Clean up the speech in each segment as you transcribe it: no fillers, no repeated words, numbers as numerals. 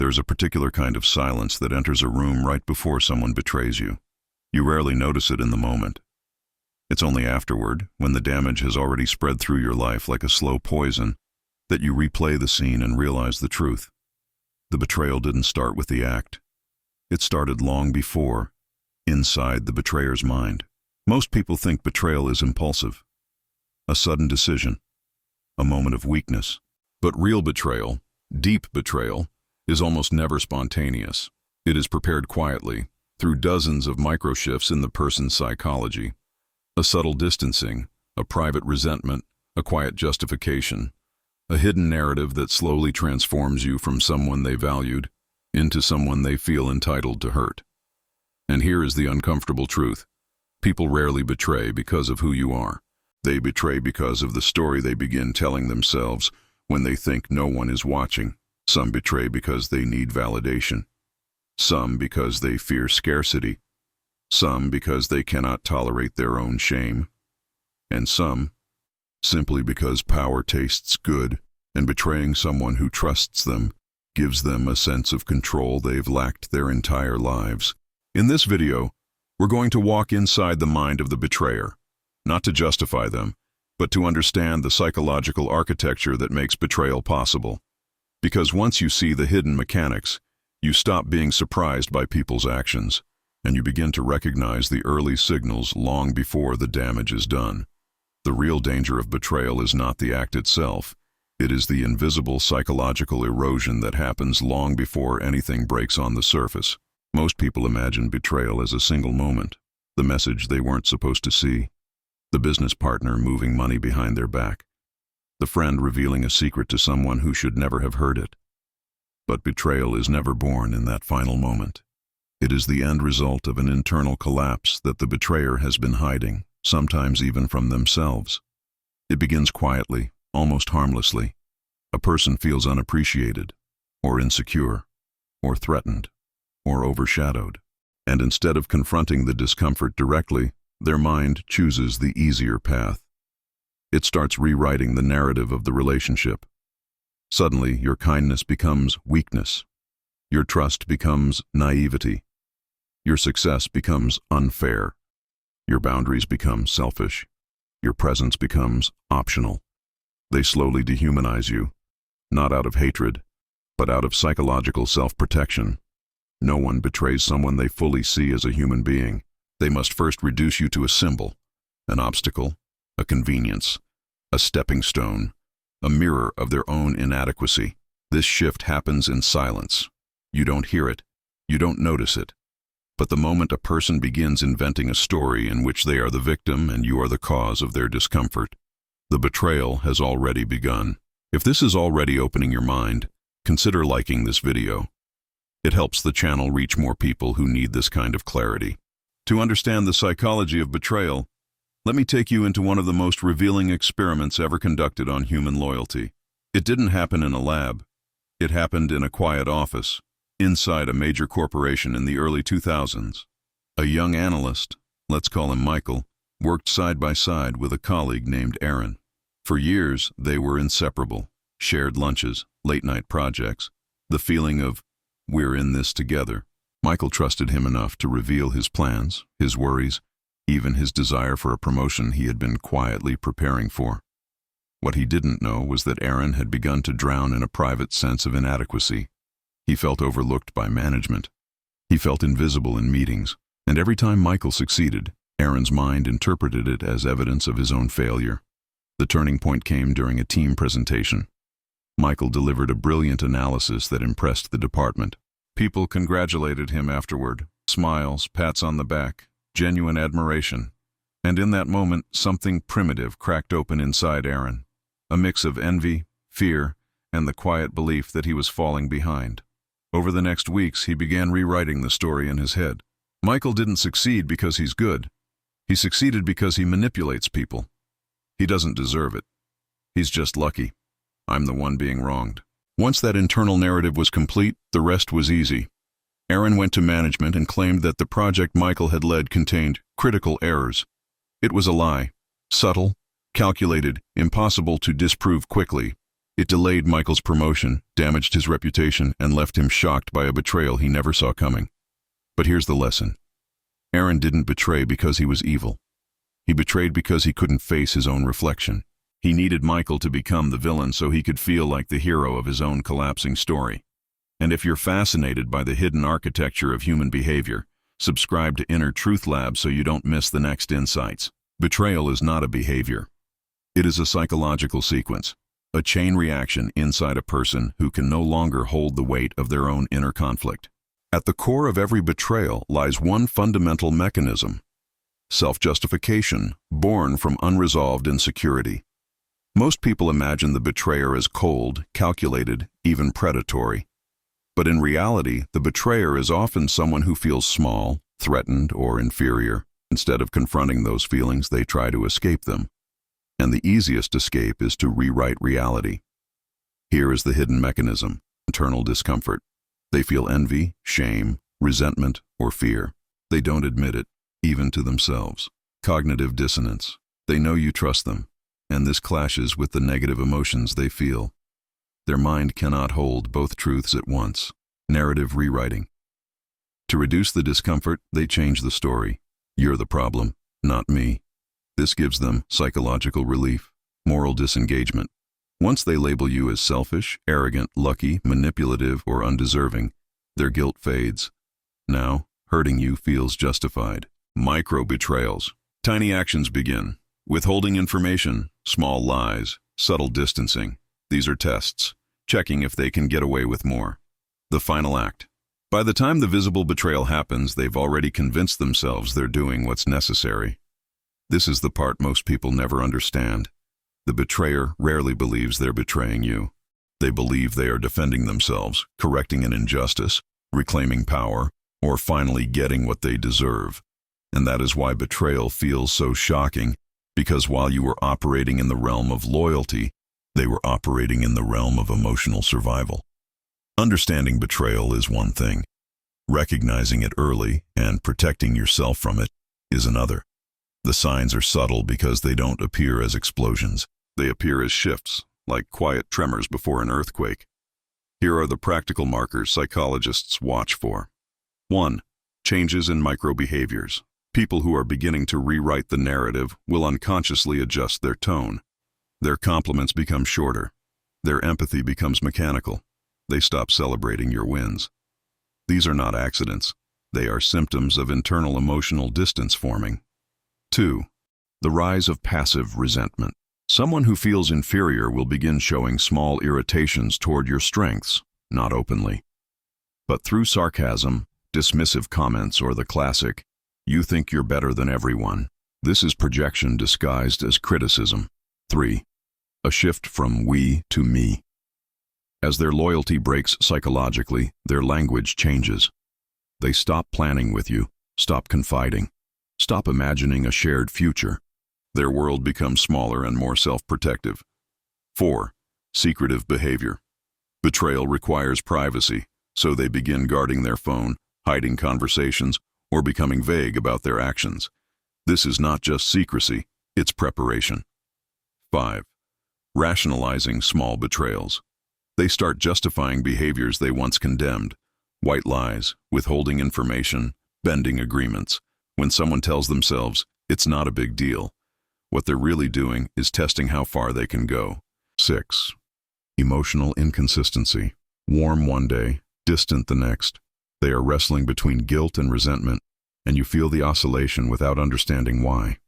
There's a particular kind of silence that enters a room right before someone betrays you. You rarely notice it in the moment. It's only afterward, when the damage has already spread through your life like a slow poison, that you replay the scene and realize the truth. The betrayal didn't start with the act. It started long before, inside the betrayer's mind. Most people think betrayal is impulsive, a sudden decision, a moment of weakness. But real betrayal, deep betrayal, is almost never spontaneous. It is prepared quietly, through dozens of micro-shifts in the person's psychology. A subtle distancing, a private resentment, a quiet justification, a hidden narrative that slowly transforms you from someone they valued into someone they feel entitled to hurt. And here is the uncomfortable truth. People rarely betray because of who you are. They betray because of the story they begin telling themselves when they think no one is watching. Some betray because they need validation. Some because they fear scarcity. Some because they cannot tolerate their own shame. And some simply because power tastes good, and betraying someone who trusts them gives them a sense of control they've lacked their entire lives. In this video, we're going to walk inside the mind of the betrayer, not to justify them, but to understand the psychological architecture that makes betrayal possible. Because once you see the hidden mechanics, you stop being surprised by people's actions, and you begin to recognize the early signals long before the damage is done. The real danger of betrayal is not the act itself. It is the invisible psychological erosion that happens long before anything breaks on the surface. Most people imagine betrayal as a single moment, the message they weren't supposed to see, the business partner moving money behind their back, the friend revealing a secret to someone who should never have heard it. But betrayal is never born in that final moment. It is the end result of an internal collapse that the betrayer has been hiding, sometimes even from themselves. It begins quietly, almost harmlessly. A person feels unappreciated, or insecure, or threatened, or overshadowed. And instead of confronting the discomfort directly, their mind chooses the easier path. It starts rewriting the narrative of the relationship. Suddenly, your kindness becomes weakness. Your trust becomes naivety. Your success becomes unfair. Your boundaries become selfish. Your presence becomes optional. They slowly dehumanize you, not out of hatred, but out of psychological self-protection. No one betrays someone they fully see as a human being. They must first reduce you to a symbol, an obstacle, a convenience, a stepping stone, a mirror of their own inadequacy. This shift happens in silence. You don't hear it. You don't notice it. But the moment a person begins inventing a story in which they are the victim and you are the cause of their discomfort, the betrayal has already begun. If this is already opening your mind, consider liking this video. It helps the channel reach more people who need this kind of clarity. To understand the psychology of betrayal, let me take you into one of the most revealing experiments ever conducted on human loyalty. It didn't happen in a lab. It happened in a quiet office, inside a major corporation in the early 2000s. A young analyst, let's call him Michael, worked side by side with a colleague named Aaron. For years, they were inseparable. Shared lunches, late-night projects, the feeling of, we're in this together. Michael trusted him enough to reveal his plans, his worries, even his desire for a promotion he had been quietly preparing for. What he didn't know was that Aaron had begun to drown in a private sense of inadequacy. He felt overlooked by management. He felt invisible in meetings, and every time Michael succeeded, Aaron's mind interpreted it as evidence of his own failure. The turning point came during a team presentation. Michael delivered a brilliant analysis that impressed the department. People congratulated him afterward, smiles, pats on the back, genuine admiration. And in that moment, something primitive cracked open inside Aaron. A mix of envy, fear, and the quiet belief that he was falling behind. Over the next weeks, he began rewriting the story in his head. Michael didn't succeed because he's good. He succeeded because he manipulates people. He doesn't deserve it. He's just lucky. I'm the one being wronged. Once that internal narrative was complete, the rest was easy. Aaron went to management and claimed that the project Michael had led contained critical errors. It was a lie, subtle, calculated, impossible to disprove quickly. It delayed Michael's promotion, damaged his reputation, and left him shocked by a betrayal he never saw coming. But here's the lesson. Aaron didn't betray because he was evil. He betrayed because he couldn't face his own reflection. He needed Michael to become the villain so he could feel like the hero of his own collapsing story. And if you're fascinated by the hidden architecture of human behavior, subscribe to Inner Truth Lab so you don't miss the next insights. Betrayal is not a behavior. It is a psychological sequence, a chain reaction inside a person who can no longer hold the weight of their own inner conflict. At the core of every betrayal lies one fundamental mechanism: self-justification, born from unresolved insecurity. Most people imagine the betrayer as cold, calculated, even predatory. But in reality, the betrayer is often someone who feels small, threatened, or inferior. Instead of confronting those feelings, they try to escape them. And the easiest escape is to rewrite reality. Here is the hidden mechanism: internal discomfort. They feel envy, shame, resentment, or fear. They don't admit it, even to themselves. Cognitive dissonance. They know you trust them, and this clashes with the negative emotions they feel. Their mind cannot hold both truths at once. Narrative rewriting. To reduce the discomfort, they change the story. You're the problem, not me. This gives them psychological relief, moral disengagement. Once they label you as selfish, arrogant, lucky, manipulative, or undeserving, their guilt fades. Now, hurting you feels justified. Micro-betrayals. Tiny actions begin. Withholding information, small lies, subtle distancing. These are tests, checking if they can get away with more. The final act. By the time the visible betrayal happens, they've already convinced themselves they're doing what's necessary. This is the part most people never understand. The betrayer rarely believes they're betraying you. They believe they are defending themselves, correcting an injustice, reclaiming power, or finally getting what they deserve. And that is why betrayal feels so shocking, because while you were operating in the realm of loyalty, they were operating in the realm of emotional survival. Understanding betrayal is one thing. Recognizing it early and protecting yourself from it is another. The signs are subtle because they don't appear as explosions. They appear as shifts, like quiet tremors before an earthquake. Here are the practical markers psychologists watch for. 1. Changes in micro-behaviors. People who are beginning to rewrite the narrative will unconsciously adjust their tone. Their compliments become shorter. Their empathy becomes mechanical. They stop celebrating your wins. These are not accidents. They are symptoms of internal emotional distance forming. 2. The rise of passive resentment. Someone who feels inferior will begin showing small irritations toward your strengths, not openly, but through sarcasm, dismissive comments, or the classic, "You think you're better than everyone." This is projection disguised as criticism. 3. A shift from we to me. As their loyalty breaks psychologically, their language changes. They stop planning with you, stop confiding, stop imagining a shared future. Their world becomes smaller and more self-protective. 4. Secretive behavior. Betrayal requires privacy, so they begin guarding their phone, hiding conversations, or becoming vague about their actions. This is not just secrecy, it's preparation. 5. Rationalizing small betrayals. They start justifying behaviors they once condemned. White lies, withholding information, bending agreements. When someone tells themselves, "It's not a big deal," what they're really doing is testing how far they can go. 6. Emotional inconsistency. Warm one day, distant the next. They are wrestling between guilt and resentment, and you feel the oscillation without understanding why.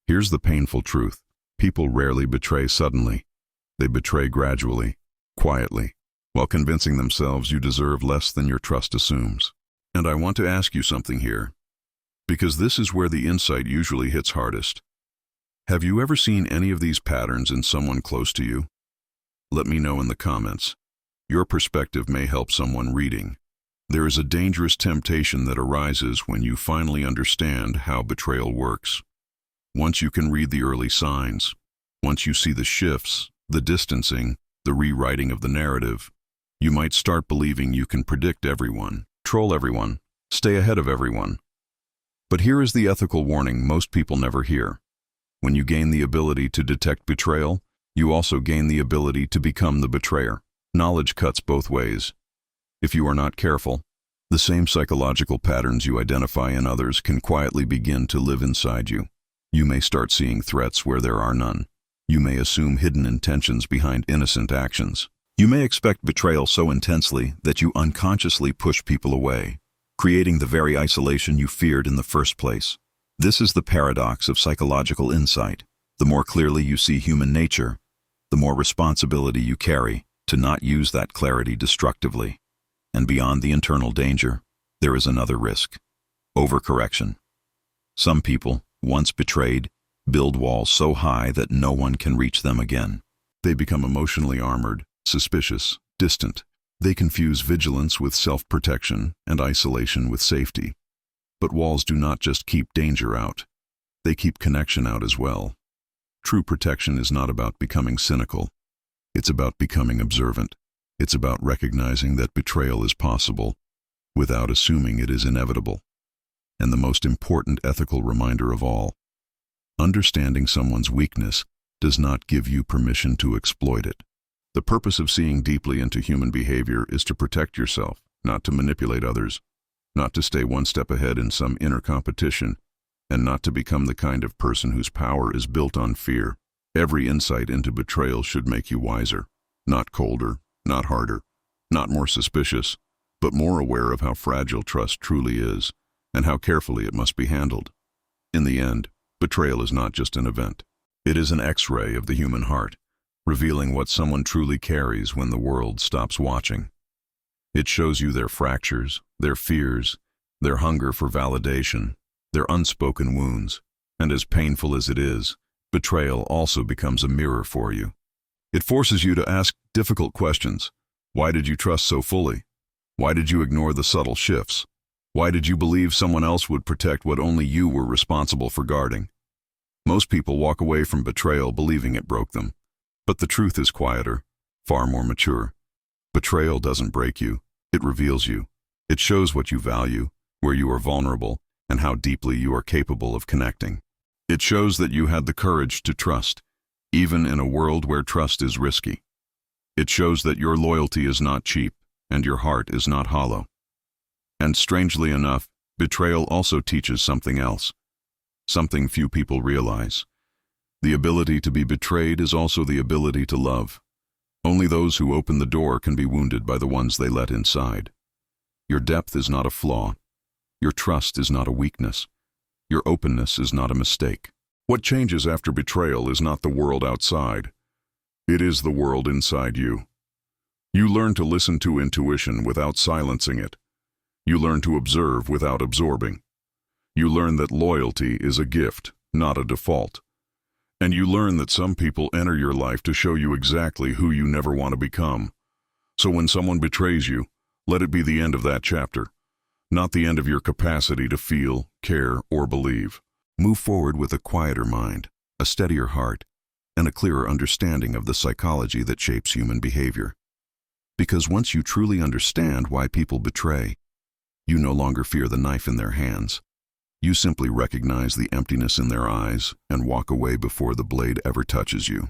Here's the painful truth. People rarely betray suddenly. They betray gradually, quietly, while convincing themselves you deserve less than your trust assumes. And I want to ask you something here, because this is where the insight usually hits hardest. Have you ever seen any of these patterns in someone close to you? Let me know in the comments. Your perspective may help someone reading. There is a dangerous temptation that arises when you finally understand how betrayal works. Once you can read the early signs, once you see the shifts, the distancing, the rewriting of the narrative, you might start believing you can predict everyone, control everyone, stay ahead of everyone. But here is the ethical warning most people never hear. When you gain the ability to detect betrayal, You also gain the ability to become the betrayer. Knowledge cuts both ways. If you are not careful, the same psychological patterns you identify in others can quietly begin to live inside you. You may start seeing threats where there are none. You may assume hidden intentions behind innocent actions. You may expect betrayal so intensely that you unconsciously push people away, creating the very isolation you feared in the first place. This is the paradox of psychological insight. The more clearly you see human nature, the more responsibility you carry to not use that clarity destructively. And beyond the internal danger, there is another risk: overcorrection. Some people, once betrayed, build walls so high that no one can reach them again. They become emotionally armored, suspicious, distant. They confuse vigilance with self-protection and isolation with safety. But walls do not just keep danger out. They keep connection out as well. True protection is not about becoming cynical. It's about becoming observant. It's about recognizing that betrayal is possible without assuming it is inevitable. And the most important ethical reminder of all: understanding someone's weakness does not give you permission to exploit it. The purpose of seeing deeply into human behavior is to protect yourself, not to manipulate others, not to stay one step ahead in some inner competition, and not to become the kind of person whose power is built on fear. Every insight into betrayal should make you wiser, not colder, not harder, not more suspicious, but more aware of how fragile trust truly is and how carefully it must be handled. In the end, betrayal is not just an event. It is an X-ray of the human heart, revealing what someone truly carries when the world stops watching. It shows you their fractures, their fears, their hunger for validation, their unspoken wounds, and as painful as it is, betrayal also becomes a mirror for you. It forces you to ask difficult questions. Why did you trust so fully? Why did you ignore the subtle shifts? Why did you believe someone else would protect what only you were responsible for guarding? Most people walk away from betrayal believing it broke them. But the truth is quieter, far more mature. Betrayal doesn't break you, it reveals you. It shows what you value, where you are vulnerable, and how deeply you are capable of connecting. It shows that you had the courage to trust, even in a world where trust is risky. It shows that your loyalty is not cheap, and your heart is not hollow. And strangely enough, betrayal also teaches something else, something few people realize. The ability to be betrayed is also the ability to love. Only those who open the door can be wounded by the ones they let inside. Your depth is not a flaw. Your trust is not a weakness. Your openness is not a mistake. What changes after betrayal is not the world outside. It is the world inside you. You learn to listen to intuition without silencing it. You learn to observe without absorbing. You learn that loyalty is a gift, not a default. And you learn that some people enter your life to show you exactly who you never want to become. So when someone betrays you, let it be the end of that chapter, not the end of your capacity to feel, care, or believe. Move forward with a quieter mind, a steadier heart, and a clearer understanding of the psychology that shapes human behavior. Because once you truly understand why people betray, you no longer fear the knife in their hands. You simply recognize the emptiness in their eyes and walk away before the blade ever touches you.